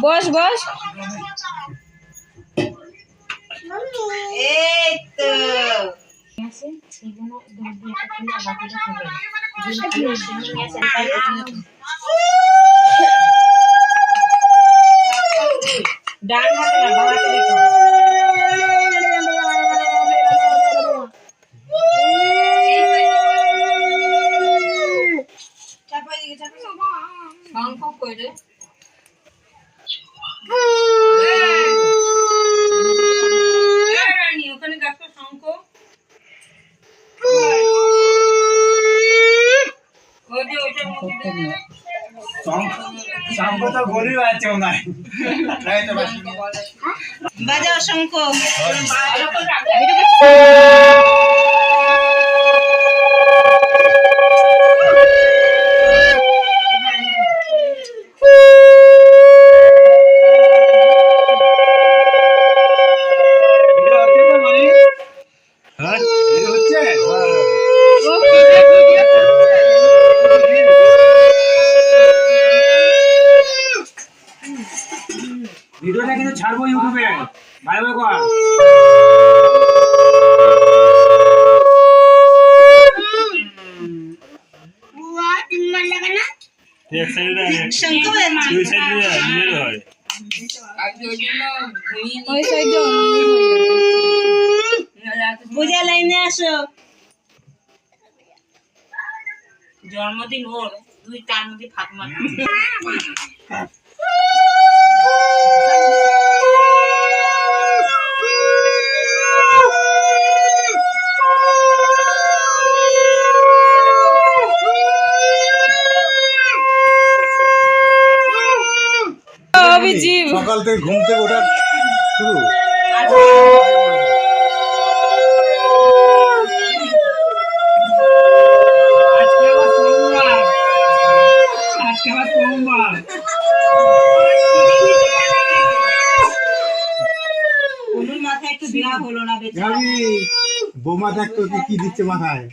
বস বস। এই তো ডান হাতে না বাঁ হাতে দিতে হবে। শঙ্খ কইরে ওখানে গাছটা শঙ্খ বাজাও শঙ্খ। ভিডিওটা কিন্তু ছাড়বো ইউটিউবে, ভালো কর। পূজা লাইনে আসো। জন্মদিন ওর, তুই তার মধ্যে ফাঁক মার। সকাল থেকে ঘুম থেকে ওঠা শুরু। মাথায় একটু দেওয়া হলো না বোমা দেখতো কি দিচ্ছে মাথায়।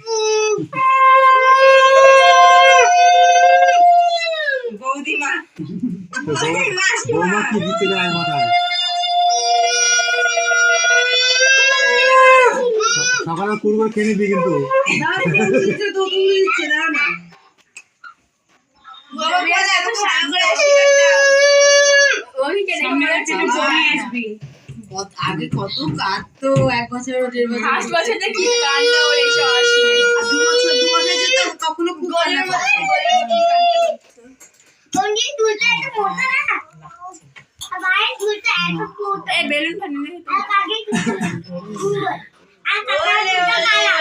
বৌদিমা বোমা কি দিচ্ছে মাথায়। সকালে কুড়বে খেয়ে নিবি কিন্তু। আগে কত কাঁদতো, 1 বছর 1.5 বছর, 5 বছর থেকে কি কান্না ওর এসব আসে। 2 বছর 2 বছর যেত কখনো খুব কান্না করতো। ওনি দুলটা একটা মোটা না ভাই দুলটা একটা মোটা এই বেলুন ফাটিয়ে আর কাকে আর কাকা দুলটা কালা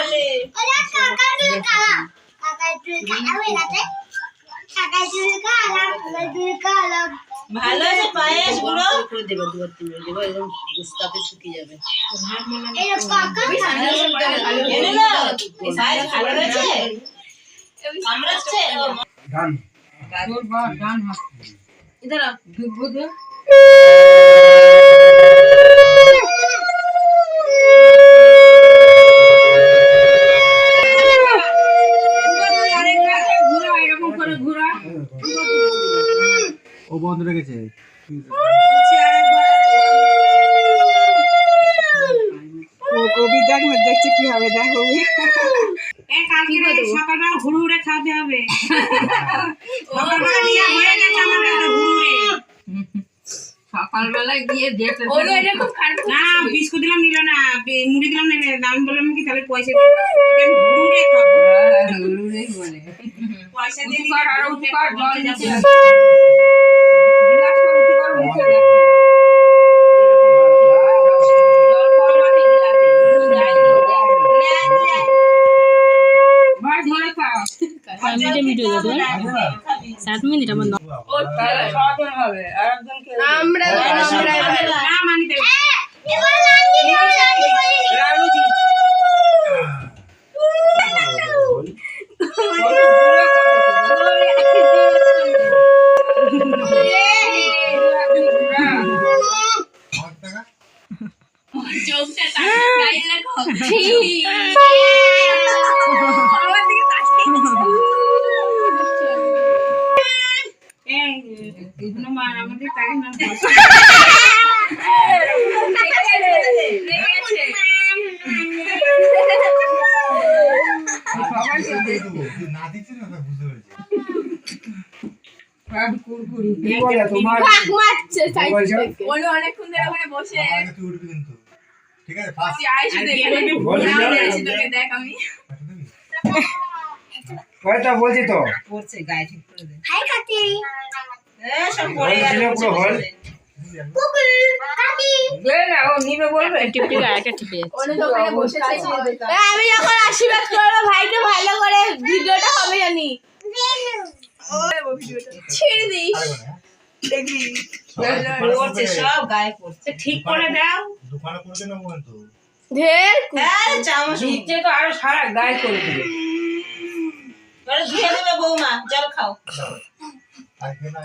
ওরে কাকা দুল কালা কাকা দুল কালা হয়ে গেছে কাকা দুল কালা দুল কালা ভালো আছে পায়েস গুলো করে দেব, দুবার তুলে দেব, একদম গুস্তাতে শুকিয়ে যাবে। এই কাকা এনে নাও, পায়েস ভালো হয়েছে কামড়াচ্ছে। গান গান হাত इधर आ दूध ও বন্ধ রেখেছে। দেখছে কি হবে দেখো সকালবেলা হুড়ুড়ে খাওয়াতে হবে। সকালবেলা নিয়ে হয়ে গেছে আমার একটা হুড়ুড়ে। সকালবেলায় গিয়ে দেখতে না বিস্কুট দিলাম নিল না, মুড়ি দিলাম না, আমি বললাম কি তাহলে পয়সা দিই, হুড়ুড়ে খাবো। হুড়ুড়েই বলে পয়সা দিয়ে দিলে আর উপকার জল যাচ্ছে গ্লাসটা উঠে কর মুখে দেখো জল কম আছে গ্লাসে যাই ভাই ধরে খাও। 5 মিনিটের ভিডিও দেবো, 7 মিনিট আমার ও তাহলে সারাদিন হবে আর একজনকে আমরা না মানি দেব এবার লাগিয়ে রানু দি চোখটা স্টাইল লাগো আমার দিকে তাকিয়ে না দিচ্ছে না বুঝতে পেরেছি। কি বলে তোমার মারছে কি বলছো? ওনো অনেকক্ষণ ধরে ওখানে বসে আগে তুই উঠবি কিন্তু, ঠিক আছে? ফার্স্ট আইসি দেখে বলছি তো। তোকে দেখ আমি কয়টা বলছি তো পড়ছে গায়ে ঠিক করে দে হাই কাটি সব পড়ে গেল পুরো হল কুকুর কাটি না ও নিবে বলবে টিপটি আরেকটা টিপে যাচ্ছে ওনো ওখানে বসে আছে আমি যখন আশীর্বাদ করবো ভাইকে ভালো করে ভিডিওটা হবে জানি ছেড়ে দিস আরে পড়ছে সব গায়ে পড়ছে ঠিক করে দাও দোকানে করতে না কিন্তু ঢের চামচ নিচে তো আরো সারা গায়ে করে দিবে এবারে ধুয়ে দেবে বৌমা জল খাও আইছে না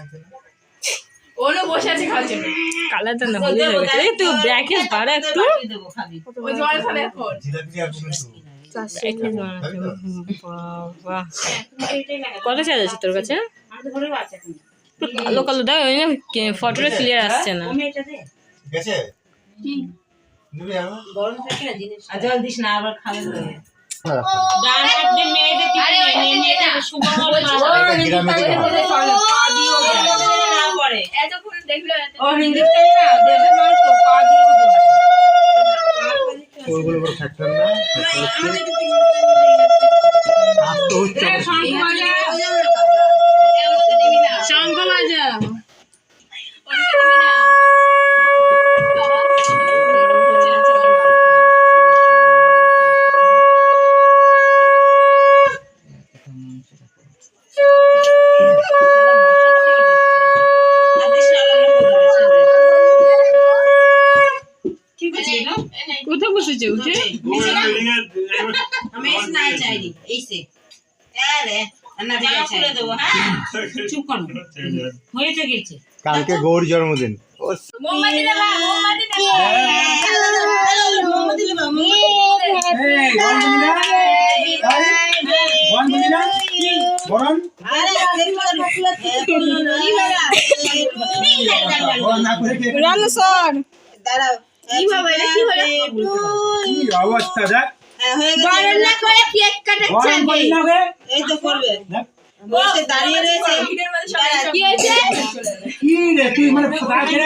ওনো বসে আছে খাওয়ার জন্য কালারটা না হয়ে গেছে একটু ব্র্যাকেট বাড়া একটু দেবো খাবি ওই জল খাবে এখন জিলাপি আর কিন্তু ব্র্যাকেট বাড়াতে বাবা কত চার্জ আছে তোর কাছে আমাদের ঘরে আছে এখন কালো কালো দাও ওই না ফটোটা ক্লিয়ার আসছে না তুমি এটা দে গেছে নিবি আমার গরম থাকে না জিনিস আর জল দিস না আবার খাবে ডান হাতে মেয়েদের টিপে মেয়েদের সুগম না পড়ে এতক্ষণ দেখলো ও হিন্দিতে না দেশের মানুষ তো পা দিয়েও দেয় ওগুলো বড় ফ্যাক্টর না আপ তো হচ্ছে শঙ্খ বাজা কোথায় বসেছে উঠে আমি এসে নাই চাইনি এইসে আরে না জামা খুলে দেবো হ্যাঁ চুপ করো হয়েছে গেছে কালকে গৌর জন্মদিন মোমবাতি দেবা মোমবাতি দেবা মোমবাতি দেবো এই বন্ধুরা বন্ধুরা বরণ আরে দেখো বরণ না করে কে রানসর দাঁড়াও কি হবে কি হলো কি অবস্থা দেখ হয়ে বরণ না করে কেক কাটাচ্ছে বরণ আগে করি না গে এই তো করবে দেখ বসে দাঁড়িয়ে রয়েছে কি হয়েছে কি রে তুই মানে